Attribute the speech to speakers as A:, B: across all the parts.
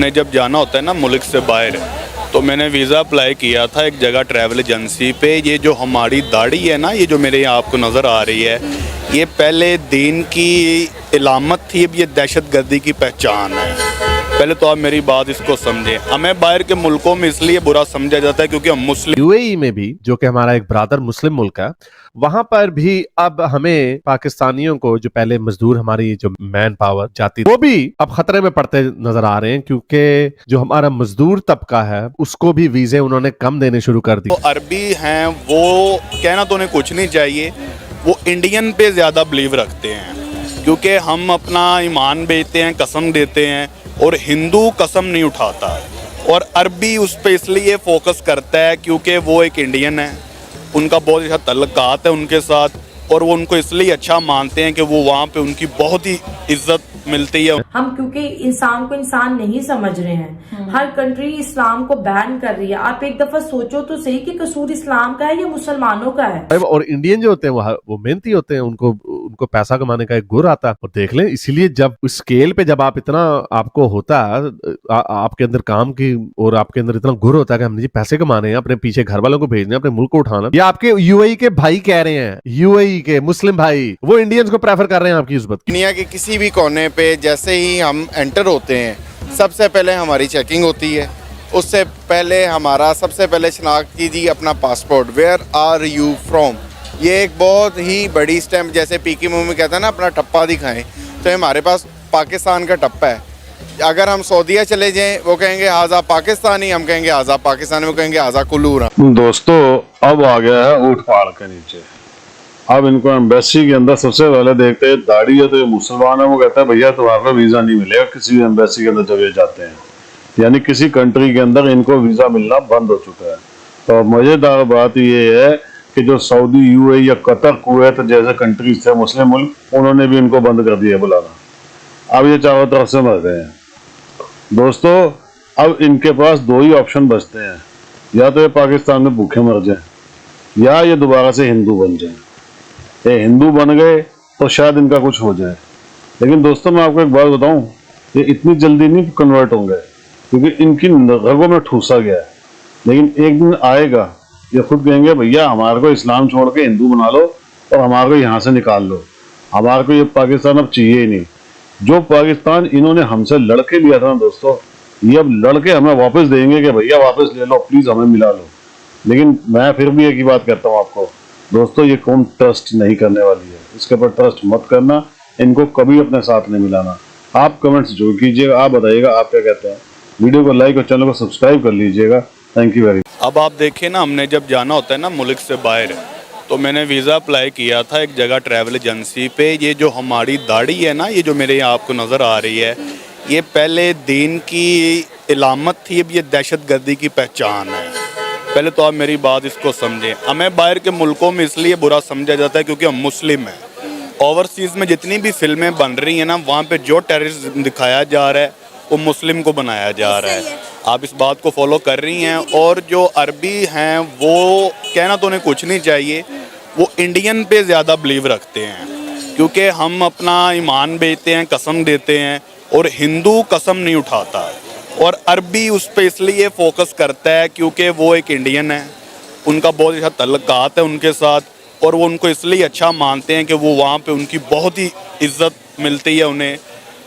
A: ने जब जाना होता है ना मुल्क से बाहर, तो मैंने वीज़ा अप्लाई किया था एक जगह ट्रैवल एजेंसी पे। ये जो हमारी दाढ़ी है ना, ये जो मेरे यहाँ आपको नज़र आ रही है, ये पहले दीन की इलामत थी, अब ये दहशतगर्दी की पहचान है। पहले तो आप मेरी बात इसको समझें। हमें बाहर के मुल्कों में इसलिए बुरा समझा जाता है क्योंकि हम मुस्लिम।
B: यूएई में भी, जो कि हमारा एक ब्रादर मुस्लिम मुल्क है, वहां पर भी अब हमें पाकिस्तानियों को, जो पहले मजदूर हमारी जो मैन पावर जाती, वो भी अब खतरे में पड़ते नजर आ रहे हैं, क्योंकि जो हमारा मजदूर तबका है उसको भी वीजे उन्होंने कम देने शुरू कर दिए।
A: तो अरबी हैं, वो कहना तो उन्हें कुछ नहीं चाहिए, वो इंडियन पे ज़्यादा बिलीव रखते हैं, क्योंकि हम अपना ईमान बेचते हैं, कसम देते हैं, और हिंदू कसम नहीं उठाता। और अरबी उस पर इसलिए फोकस करता है क्योंकि वो एक इंडियन है, उनका बहुत अच्छा तल्लुकात है उनके साथ, और वो उनको इसलिए अच्छा मानते हैं कि वो वहाँ पे उनकी बहुत ही इज्जत मिलती है।
C: हम क्योंकि इंसान को इंसान नहीं समझ रहे हैं, हर कंट्री इस्लाम को बैन कर रही है। आप एक दफा सोचो तो सही कि कसूर इस्लाम का है या मुसलमानों का है।
B: और इंडियन जो होते हैं वो मेहनती होते हैं, उनको पैसा कमाने का एक गुर आता है। और देख लें, इसीलिए जब उस स्केल पे जब आप इतना आपको होता है, आपके अंदर काम की और आपके अंदर इतना गुर होता है कि हमने जी पैसे कमाने हैं, अपने पीछे घर वालों को भेजने, अपने मुल्क को उठाना। ये आपके यूएई के भाई कह रहे हैं, यूएई के मुस्लिम भाई, वो इंडियंस को प्रेफर कर रहे हैं आपकी उस
D: दुनिया के किसी भी कोने पे जैसे ही हम एंटर होते हैं, सबसे पहले हमारी चेकिंग होती है। उससे पहले हमारा सबसे पहले शनाख्त कीजिए अपना passport, where are you from. ये एक बहुत ही बड़ी स्टैम्प, जैसे पीके मुंह में कहता है ना अपना टप्पा दिखाएं, तो हमारे पास पाकिस्तान का टप्पा है। अगर हम सऊदीया चले जाएं, वो कहेंगे आज़ा पाकिस्तानी, हम कहेंगे आज़ा पाकिस्तानी, वो कहेंगे आज़ा कुलूर।
E: दोस्तों, अब आ गया है ऊँट पहाड़ के नीचे। अब इनको एम्बेसी के अंदर सबसे पहले देखते हैं, दाढ़ी है तो ये मुसलमान है, वो कहता है भैया तुम्हारा वीज़ा नहीं मिलेगा किसी भी एम्बेसी के अंदर जब ये जाते हैं, यानी किसी कंट्री के अंदर इनको वीज़ा मिलना बंद हो चुका है। तो मज़ेदार बात ये है कि जो सऊदी, यूएई या कतर, कुवैत जैसे कंट्रीज थे मुस्लिम मुल्क, उन्होंने भी इनको बंद कर दिया बुलाना। अब ये चारों तरफ से मर गए हैं। दोस्तों, अब इनके पास दो ही ऑप्शन बचते हैं, या तो ये पाकिस्तान में भूखे मर जाए, या ये दोबारा से हिंदू बन जाए। ये हिंदू बन गए तो शायद इनका कुछ हो जाए। लेकिन दोस्तों, मैं आपको एक बात बताऊं, ये इतनी जल्दी नहीं कन्वर्ट होंगे, क्योंकि इनकी रगों में ठूसा गया है। लेकिन एक दिन आएगा, ये खुद कहेंगे भैया हमारे को इस्लाम छोड़ के हिंदू बना लो और हमारे को यहाँ से निकाल लो, हमारे को ये पाकिस्तान अब चाहिए ही नहीं। जो पाकिस्तान इन्होंने हमसे लड़के लिया था ना दोस्तों, ये अब लड़के हमें वापस देंगे कि भैया वापस ले लो, प्लीज हमें मिला लो। लेकिन मैं फिर भी एक ही बात कहता हूँ आपको दोस्तों, ये कौन ट्रस्ट नहीं करने वाली है, इसके ऊपर ट्रस्ट मत करना, इनको कभी अपने साथ नहीं मिलाना। आप कमेंट्स जरूर कीजिएगा, आप बताइएगा आप क्या कहते हैं। वीडियो को लाइक और चैनल को सब्सक्राइब कर लीजिएगा। Thank you very much.
A: अब आप देखिए ना, हमने जब जाना होता है ना मुल्क से बाहर, तो मैंने वीज़ा अप्लाई किया था एक जगह ट्रैवल एजेंसी पे। ये जो हमारी दाढ़ी है ना, ये जो मेरे यहाँ आपको नज़र आ रही है, ये पहले दीन की इलामत थी, अब ये दहशतगर्दी की पहचान है। पहले तो आप मेरी बात इसको समझें। हमें बाहर के मुल्कों में इसलिए बुरा समझा जाता है क्योंकि हम मुस्लिम हैं। ओवरसीज़ में जितनी भी फिल्में बन रही हैं ना, वहाँ पे जो टेररिज्म दिखाया जा रहा है वो मुस्लिम को बनाया जा रहा है। आप इस बात को फॉलो कर रही हैं। और जो अरबी हैं, वो कहना तो उन्हें कुछ नहीं चाहिए, वो इंडियन पे ज़्यादा बिलीव रखते हैं, क्योंकि हम अपना ईमान बेचते हैं, कसम देते हैं, और हिंदू कसम नहीं उठाता। और अरबी उस पर इसलिए फोकस करता है क्योंकि वो एक इंडियन है, उनका बहुत अच्छा तल्लुकात है उनके साथ, और वो उनको इसलिए अच्छा मानते हैं कि वो वहाँ पे उनकी बहुत ही इज्जत मिलती है उन्हें।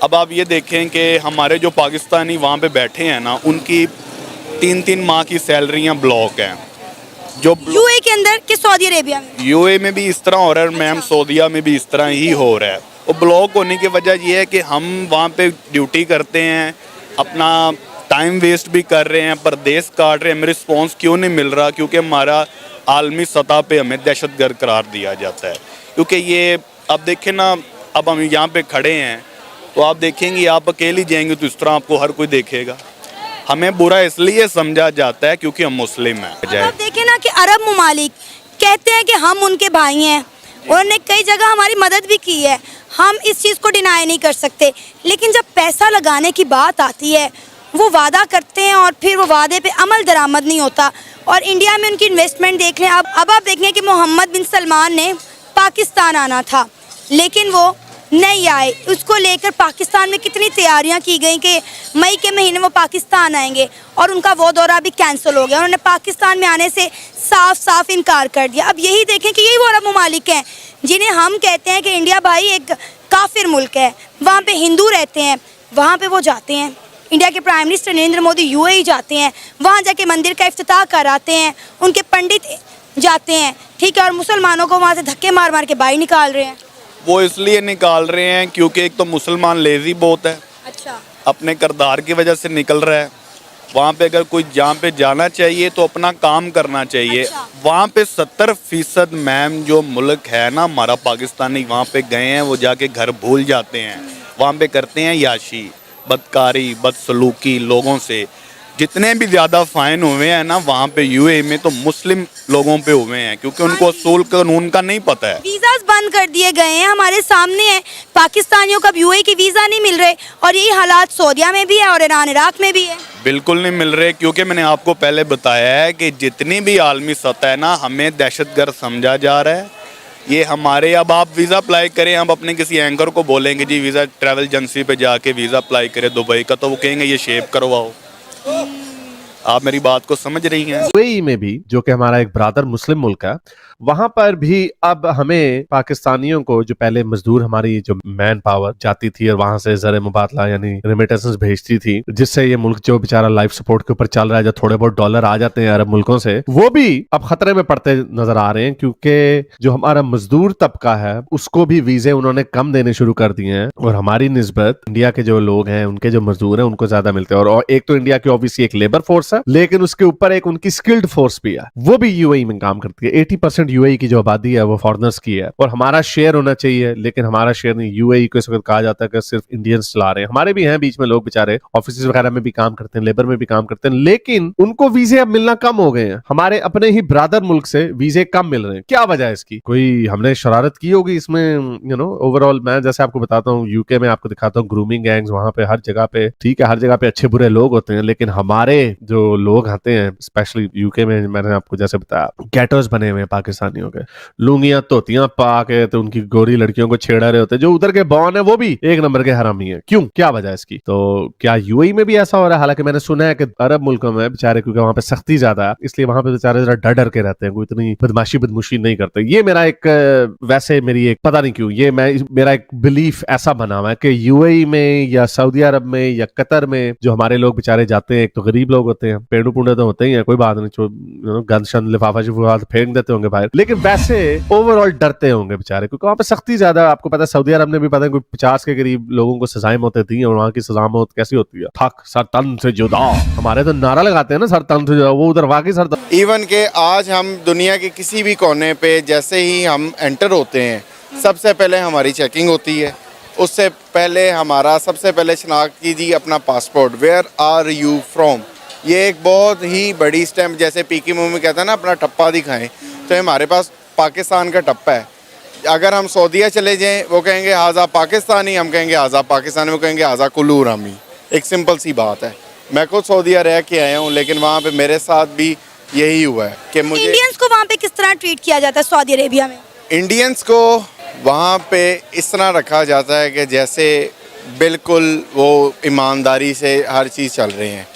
A: अब आप ये देखें कि हमारे जो पाकिस्तानी वहाँ पे बैठे हैं ना, उनकी 3-3 माह की सैलरियाँ ब्लॉक हैं। जो
F: यूए के अंदर कि सऊदी अरेबिया में?
A: यूए में भी इस तरह हो रहा है मैम, सऊदीया में भी इस तरह ही हो रहा है। और ब्लॉक होने की वजह ये है कि हम वहाँ पे ड्यूटी करते हैं, अपना टाइम वेस्ट भी कर रहे हैं, परदेश काट रहे हैं, हमें रिस्पॉन्स क्यों नहीं मिल रहा? क्योंकि हमारा आलमी सतह पे हमें दहशतगर्द करार दिया जाता है। क्योंकि ये अब देखें ना, अब हम यहाँ पे खड़े हैं तो आप देखेंगे, आप अकेली जाएंगे तो इस तरह आपको हर कोई देखेगा। हमें बुरा इसलिए समझा जाता है क्योंकि हम मुस्लिम हैं।
F: आप देखें ना कि अरब ममालिक कहते हैं कि हम उनके भाई हैं, उन्होंने कई जगह हमारी मदद भी की है, हम इस चीज़ को डिनाई नहीं कर सकते। लेकिन जब पैसा लगाने की बात आती है, वो वादा करते हैं और फिर वो वादे पे अमल दरामद नहीं होता। और इंडिया में उनकी इन्वेस्टमेंट देख लें। अब आप देखें कि मोहम्मद बिन सलमान ने पाकिस्तान आना था, लेकिन वो नहीं आए, उसको लेकर पाकिस्तान में कितनी तैयारियां की गई कि मई के महीने वो पाकिस्तान आएंगे, और उनका वो दौरा भी कैंसिल हो गया। उन्होंने पाकिस्तान में आने से साफ साफ इनकार कर दिया। अब यही देखें कि यही वो अरब ममालिक हैं जिन्हें हम कहते हैं कि इंडिया भाई एक काफिर मुल्क है, वहाँ पे हिंदू रहते हैं, वहाँ पे वो जाते हैं। इंडिया के prime minister Narendra Modi UAE जाते हैं, वहाँ जाके मंदिर का इफ्तिताह कराते हैं, उनके पंडित जाते हैं, ठीक है, और मुसलमानों को वहाँ से धक्के मार मार के बाहर निकाल रहे हैं।
A: वो इसलिए निकाल रहे हैं क्योंकि एक तो मुसलमान लेजी बहुत है,
F: अच्छा,
A: अपने किरदार की वजह से निकल रहा है। वहाँ पे अगर कोई जहाँ पे जाना चाहिए तो अपना काम करना चाहिए।
F: अच्छा।
A: वहाँ पे 70% मैम जो मुल्क है ना हमारा पाकिस्तानी, वहाँ पे गए हैं वो जाके घर भूल जाते हैं, वहाँ पे करते हैं याशी, बदकारी, बदसलूकी लोगों से। जितने भी ज़्यादा फाइन हुए हैं ना वहाँ पे यूएई में तो मुस्लिम लोगों पे हुए हैं, क्योंकि उनको असूल कानून का नहीं पता है।
F: वीज़ास बंद कर दिए गए हैं, हमारे सामने है, पाकिस्तानियों को अब यूएई की वीज़ा नहीं मिल रहे, और यही हालात सऊदीया में भी है और ईरान इराक में भी है।
A: बिल्कुल नहीं मिल रहे, क्योंकि मैंने आपको पहले बताया है कि जितनी भी आलमी सतह है ना, हमें दहशतगर्द समझा जा रहा है। ये हमारे, अब आप वीज़ा अप्लाई करें, हम अपने किसी एंकर को बोलेंगे जी वीज़ा ट्रैवल एजेंसी पे जाके वीज़ा अप्लाई करें दुबई का, तो वो कहेंगे ये शेप करवाओ। आप मेरी बात को समझ रही हैं?
B: यूएई में भी, जो कि हमारा एक ब्रादर मुस्लिम मुल्क है, वहां पर भी अब हमें पाकिस्तानियों को, जो पहले मजदूर हमारी जो मैन पावर जाती थी और वहां से ज़र मुबादला यानी रेमिटेंसेस भेजती थी, जिससे ये मुल्क जो बेचारा लाइफ सपोर्ट के ऊपर चल रहा है, जो थोड़े बहुत डॉलर आ जाते हैं अरब मुल्कों से, वो भी अब खतरे में पड़ते नजर आ रहे हैं, क्योंकि जो हमारा मजदूर तबका है उसको भी वीजे उन्होंने कम देने शुरू कर दिए हैं, और हमारी निस्बत इंडिया के जो लोग हैं, उनके जो मजदूर हैं, उनको ज्यादा मिलते हैं। और एक तो इंडिया की ऑब्वियसली एक लेबर फोर्स है, लेकिन उसके ऊपर एक उनकी स्किल्ड फोर्स भी है, वो भी यूएई में काम करती है। 80% यूएई की जो आबादी है वो फॉरेनर्स की है, और हमारा शेयर होना चाहिए, लेकिन हमारा शेयर नहीं। यूएई को इस वक्त कहा जाता है कि सिर्फ इंडियंस चला रहे हैं। हमारे भी हैं बीच में लोग बेचारे ऑफिस वगैरह में भी काम करते हैं, लेबर में भी काम करते हैं, लेकिन उनको वीजे अब मिलना कम हो गए हैं। हमारे अपने ही ब्रादर मुल्क से वीजे कम मिल रहे हैं। क्या वजह है इसकी? कोई हमने शरारत की होगी इसमें? ओवरऑल मैं जैसे आपको बताता हूँ, यूके में आपको दिखाता हूँ ग्रूमिंग गैंग्स, वहां पे हर जगह पे, ठीक है, हर जगह पे अच्छे बुरे लोग होते हैं, लेकिन हमारे जो लोग आते हैं स्पेशली यूके में, मैंने आपको जैसे बताया, गेटोस बने हुए हैं पाकिस्तानियों के, लुंगियां धोतियां पा के तो उनकी गोरी लड़कियों को छेड़ा रहे होते हैं। जो उधर के बॉन है वो भी एक नंबर के हरामी है। क्यों? क्या वजह है इसकी? तो क्या यूएई में भी ऐसा हो रहा है? हालांकि मैंने सुना है कि अरब मुल्कों में बेचारे, क्योंकि वहां पे सख्ती ज्यादा है, इसलिए वहां पे बेचारे जरा डर डर के रहते हैं, कोई इतनी बदमाशी नहीं करते। ये मेरा एक, वैसे मेरी एक, पता नहीं क्यों, ये मेरा एक बिलीफ ऐसा बना हुआ है कि यूएई में या सऊदी अरब में या कतर में जो हमारे लोग बेचारे जाते हैं, एक तो गरीब लोग होते हैं, पेड़ू पुंडे तो होते ही है, कोई बात नहीं, गंद शंद लिफाफा शिफाफा फेंक देते होंगे बाहर, लेकिन वैसे ओवरऑल डरते होंगे बेचारे, क्योंकि वहां पे सख्ती ज्यादा। आपको पता है सऊदी अरब ने भी पता है कोई 50 के करीब लोगों को सजाएं मौतें दी, और वहां की सजा मौत कैसी होती है? थक सर तन से जुदा। हमारे तो नारा लगाते हैं ना, सर तन से जुदा, वो उधर वाकई सर तन।
D: इवन के आज हम दुनिया के किसी भी कोने पे जैसे ही हम एंटर होते हैं, सबसे पहले हमारी चेकिंग होती है। उससे पहले हमारा सबसे पहले शनाख्त कीजिए अपना passport, where are you from. ये एक बहुत ही बड़ी स्टैम्प, जैसे पीकी मुंह में कहता है ना अपना टप्पा दिखाएं, तो हमारे पास पाकिस्तान का टप्पा है। अगर हम सऊदीया चले जाएं, वो कहेंगे हाजा पाकिस्तानी, हम कहेंगे हाजा पाकिस्तानी, वो कहेंगे हाजा कुल्लू रामी। एक सिंपल सी बात है। मैं खुद सऊदीया रह के आया हूँ, लेकिन वहाँ पे मेरे साथ भी यही हुआ है कि मुझे,
F: इंडियंस को वहाँ पे किस तरह ट्रीट किया जाता है सऊदी अरेबिया में?
D: इंडियंस को वहाँ पे इस तरह रखा जाता है कि जैसे बिल्कुल वो ईमानदारी से हर चीज़ चल रही हैं।